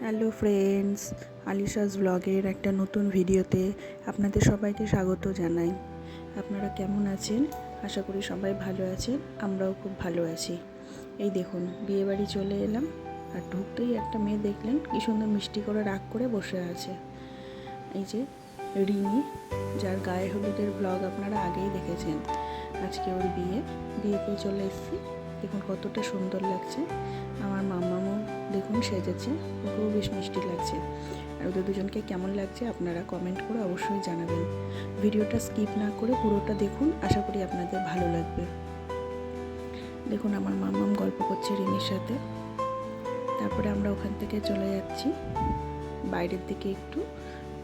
Hello friends, আলিশাস ব্লগের একটা নতুন ভিডিওতে আপনাদের সবাইকে স্বাগত জানাই। আপনারা কেমন আছেন? আশা করি সবাই ভালো আছেন। আমরাও খুব ভালো আছি। এই দেখুন, বিয়েবাড়ি চলে এলাম, আর ঢুকতেই একটা মেয়ে দেখলেন কি সুন্দর মিষ্টি করে রাগ করে বসে আছে। এই যে রিনি, যার গায়ে হলুদের ব্লগ আপনারা আগেই দেখেছেন। আজকে ওর বিয়েতে চলে এসেছি। দেখুন কতটা সুন্দর লাগছে। আমার মামামও দেখুন সেজেছে, ওকেও বেশ মিষ্টি লাগছে। আর ওদের দুজনকে কেমন লাগছে আপনারা কমেন্ট করে অবশ্যই জানাবেন। ভিডিওটা স্কিপ না করে পুরোটা দেখুন, আশা করি আপনাদের ভালো লাগবে। দেখুন আমার মামাম গল্প করছে রিনির সাথে। তারপরে আমরা ওখান থেকে চলে যাচ্ছি বাইরের দিকে একটু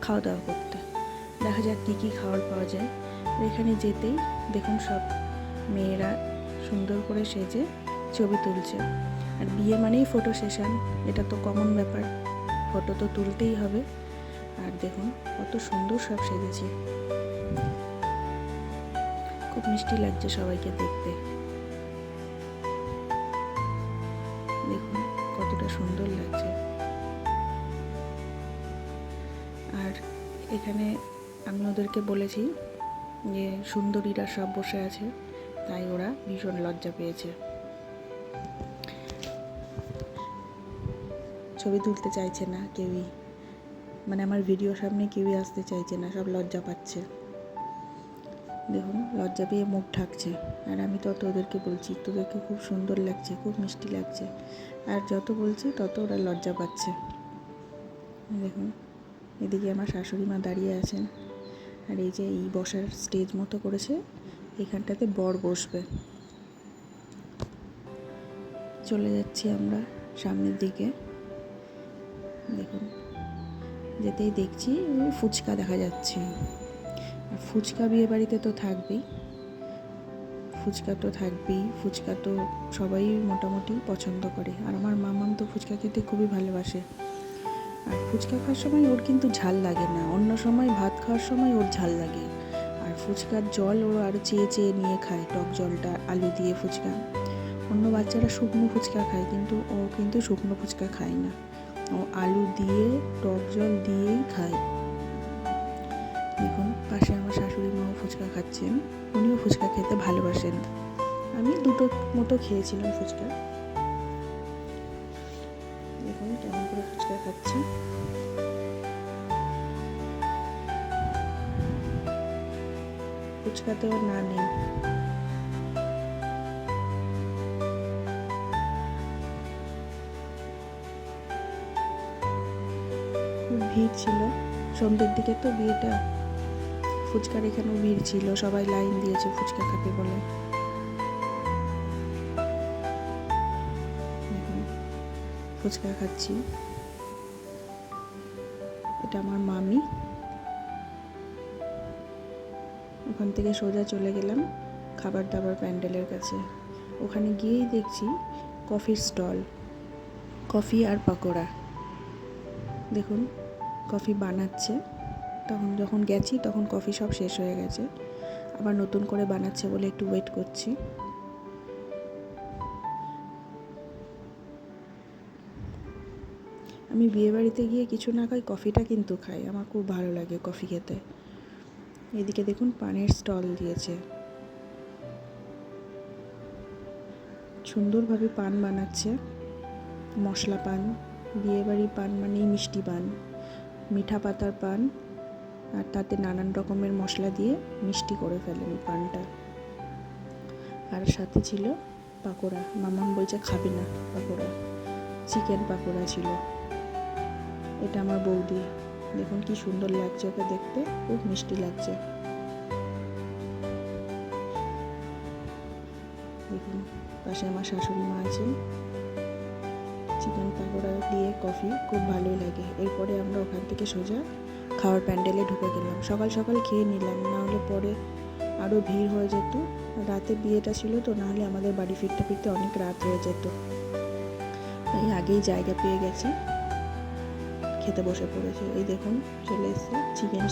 খাওয়া দাওয়া করতে। দেখা যাক কী কী খাবার পাওয়া যায়। এখানে যেতেই দেখুন সব মেয়েরা সুন্দর করে সেজে ছবি তুলছে। আর বিয়ে মানেই ফটো সেশন, এটা তো কমন ব্যাপার, ফটো তো তুলতেই হবে। আর দেখুন কত সুন্দর সব সেজেছে, খুব মিষ্টি লাগছে সবাইকে দেখতে। দেখুন কতটা সুন্দর লাগছে। আর এখানে আমি ওদেরকে বলেছি যে সুন্দরীরা সব বসে আছে, তাই ওরা ভীষণ লজ্জা পেয়েছে, ছবি তুলতে চাইছে না কেউই। মানে আমার ভিডিওর সামনে কেউই আসতে চাইছে না, সব লজ্জা পাচ্ছে। দেখুন লজ্জা পেয়ে মুখ ঢাকছে। আর আমি তত ওদেরকে বলছি তোদেরকে খুব সুন্দর লাগছে, খুব মিষ্টি লাগছে। আর যত বলছি তত ওরা লজ্জা পাচ্ছে। দেখুন এদিকে আমার শাশুড়ি মা দাঁড়িয়ে আছেন। আর এই যে এই বসার স্টেজ মতো করেছে, এখানটাতে বর বসবে। চলে যাচ্ছি আমরা সামনের দিকে। দেখুন যেতেই দেখছি ফুচকা দেখা যাচ্ছে। আর ফুচকা বিয়ে বাড়িতে তো থাকবেই, ফুচকা তো সবাই মোটামুটি পছন্দ করে। আর আমার মামাম তো ফুচকা খেতে খুবই ভালোবাসে। আর ফুচকা খাওয়ার সময় ওর কিন্তু ঝাল লাগে না, অন্য সময় ভাত খাওয়ার সময় ওর ঝাল লাগে। আর ফুচকার জল ওর আরও চেয়ে চেয়ে নিয়ে খায়, টক জলটা আলু দিয়ে ফুচকা। অন্য বাচ্চারা শুকনো ফুচকা খায়, কিন্তু ও কিন্তু শুকনো ফুচকা খায় না, ও আলু দিয়ে টক জল দিয়েই খায়। দেখুন পাশে আমার শাশুড়ি মাও ফুচকা খাচ্ছেন, উনিও ফুচকা খেতে ভালোবাসেন। আমি দুটো মতো খেয়েছিলাম ফুচকা। দেখুন কেমন করে ফুচকা খাচ্ছি। ফুচকাতেও না নেই। খুব ভিড় ছিল সন্ধ্যের দিকে, তো বিয়েটা, ফুচকার এখানেও ভিড় ছিল, সবাই লাইন দিয়েছে ফুচকা খাবে বলে। ফুচকা খাচ্ছি। এটা আমার মামি। ওখান থেকে সোজা চলে গেলাম খাবার দাবার প্যান্ডেলের কাছে। ওখানে গিয়েই দেখছি কফির স্টল, কফি আর পকোড়া। দেখুন কফি বানাচ্ছে, যখন গেছি তখন কফি সব শেষ হয়ে গেছে, আবার নতুন করে বানাচ্ছে বলে একটু ওয়েট করছি। আমি বিয়েবাড়িতে গিয়ে কিছু না খাই, কফিটা কিন্তু খাই, আমার খুব ভালো লাগে কফি খেতে। এদিকে দেখুন পানের স্টল দিয়েছে, সুন্দরভাবে পান বানাচ্ছে, মশলা পান। বিয়েবাড়ি পান মানেই মিষ্টি পান, মিঠা পাতার পান, আর তাতে নানান রকমের মশলা দিয়ে মিষ্টি করে ফেলেন পানটা। আর সাথে ছিল পাকোড়া। মামাম বলছে খাবি না পাকোড়া, চিকেন পাকোড়া ছিল। এটা আমার বৌদি, দেখুন কি সুন্দর লাগছে ওকে দেখতে, খুব মিষ্টি লাগছে। দেখুন পাশে আমার শাশুড়ি মা আছে। চিকেন পাকোড়া দিয়ে কফি খুব ভালোই লাগে। এরপরে আমরা ওখান থেকে সোজা খাওয়ার প্যান্ডেলে ঢুকে গেলাম। সকাল সকাল খেয়ে নিলাম, নাহলে পরে আরও ভিড় হয়ে যেত। রাতে বিয়েটা ছিল তো, নাহলে আমাদের বাড়ি ফিরতে ফিরতে অনেক রাত হয়ে যেত। তাই আগেই জায়গা পেয়ে গেছি, খেতে বসে পড়েছে। এই দেখুন চলে এসেছে চিকেন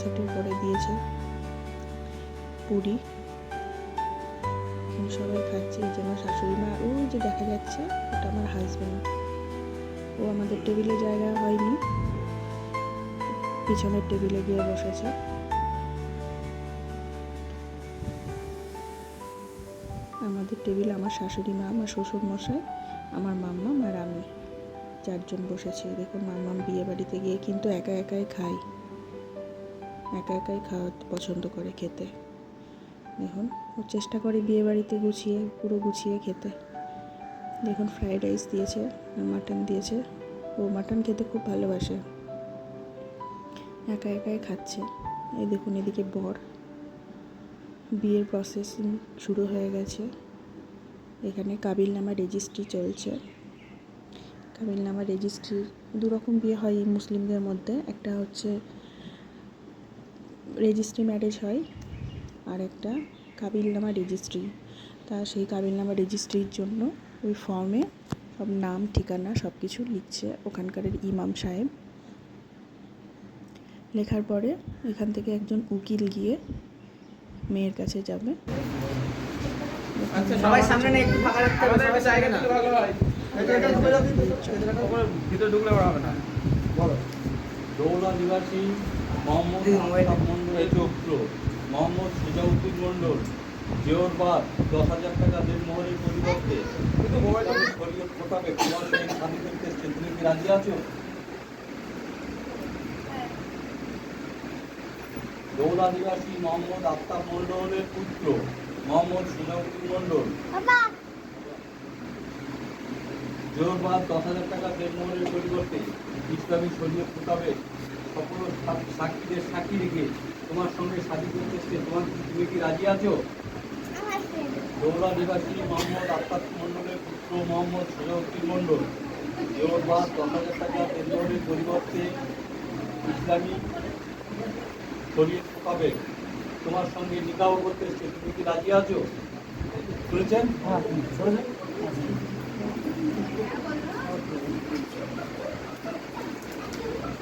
সাটে পরে দিয়েছে পুরি, দেখুন সবাই খাচ্ছে। এই যে আমার শাশুড়ি মা, ওই যে দেখা যাচ্ছে ওটা আমার হাজব্যান্ড। ও আমাদের টেবিলে জায়গা হয়নি, পিছনের টেবিলে গিয়ে বসেছে। আমাদের টেবিলে আমার শাশুড়ি মা, আমার শ্বশুর মশাই, আমার মাম্মা আর আমি 4 জন বসেছি। দেখুন মাম্মাম বিয়ে বাড়িতে গিয়ে কিন্তু একা একাই খায়, একা একাই খাওয়া পছন্দ করে খেতে। দেখুন ও চেষ্টা করে বিয়ে বাড়িতে পুরো গুছিয়ে খেতে। দেখুন ফ্রাইড রাইস দিয়েছে আর মাটন দিয়েছে। ও মাটন খেতে খুব ভালোবাসে, একা একাই খাচ্ছে। এই দেখুন এদিকে বর, বিয়ের প্রসেসিং শুরু হয়ে গেছে। এখানে কাবিলনামা রেজিস্ট্রি চলছে। কাবিলনামা রেজিস্ট্রি, দুরকম বিয়ে হয় এই মুসলিমদের মধ্যে। একটা হচ্ছে রেজিস্ট্রি ম্যারেজ হয়, আর একটা কাবিলনামা রেজিস্ট্রি। তা সেই কাবিলনামা রেজিস্ট্রির জন্য ওই ফর্মে সব নাম ঠিকানা সব কিছু লিখছে ওখানকার ইমাম সাহেব। লেখার পরে এখান থেকে একজন উকিল গিয়ে মেয়ের কাছে যাবে। সবাই সামনে নিয়ে একটু ফাঁকা রাখতে হবে, সবাই জায়গা একটু ভালো হয়। ভিতরে ঢুকলে হবে না। বলো। দৌলা নিবাসী মোহাম্মদ আফতাব মন্ডলের চক্র মোহাম্মদ সুজাউদ্দিন মন্ডল জিওরবাদ 10,000 টাকা দেনমোহরের পরিবর্তে শরীয়ত মোতাবেক তোমার সঙ্গে শাদী করতে এসছে। তুমি কি রাজি আছো? দৌলা নিবাসী মোহাম্মদ আফতাব মন্ডলের পুত্র মোহাম্মদ সুজাউদ্দিন মন্ডল জিওরবাদ 10,000 টাকা দেনমোহরের পরিবর্তে ইসলামী শরীয়ত মোতাবেক সকল সাক্ষীদের সাক্ষী রেখে তোমার সঙ্গে শাদী করতে এসছে। তুমি কি রাজি আছো? দৌলা নিবাসী মোহাম্মদ আফতাব মন্ডলের পুত্র মোহাম্মদ সুজাউদ্দিন মন্ডল জিওরবাদ 10,000 টাকা দেনমোহরের পরিবর্তে ইসলামী শরীয়ত মোতাবেক তোমার সঙ্গে নিকাহ করতে এসছে। তুমি কি রাজি আছো? শুনেছেন?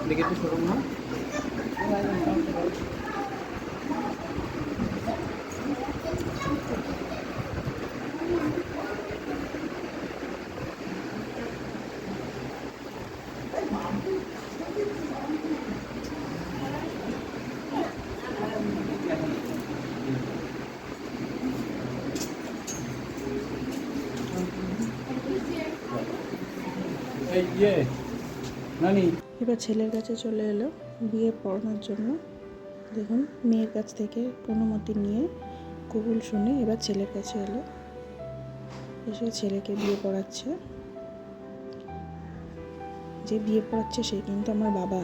দেখে একটু সরুন না। এবার ছেলের কাছে চলে এলো বিয়ে পড়ানোর জন্য। দেখুন মেয়ের কাছ থেকে অনুমতি নিয়ে কবুল শুনে এবার ছেলের কাছে এলো, এসে ছেলেকে বিয়ে পড়াচ্ছে। যে বিয়ে পড়াচ্ছে সে কিন্তু আমার বাবা।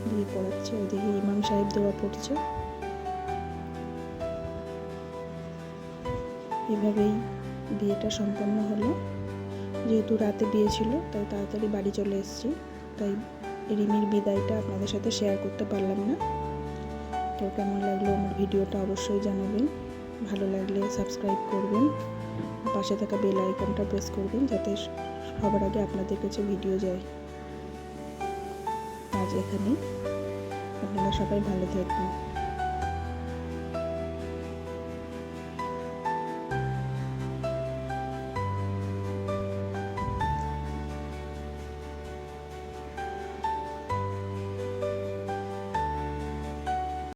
বিয়ে পড়াচ্ছে, ওইদিকে ইমাম সাহেব দোয়া পড়ছে। এভাবেই বিয়েটা সম্পন্ন হলো। যেহেতু রাতে বিয়ে ছিল তাই তাড়াতাড়ি বাড়ি চলে এসেছি, তাই রিমির বিদায়টা আপনাদের সাথে শেয়ার করতে পারলাম না। তো কেমন লাগলো আমার ভিডিওটা অবশ্যই জানাবেন। ভালো লাগলে সাবস্ক্রাইব করবেন, পাশে থাকা বেল আইকনটা প্রেস করবেন যাতে সবার আগে আপনাদের কাছে ভিডিও যায়। আজ এখানেই, আপনারা সবাই ভালো থাকবেন।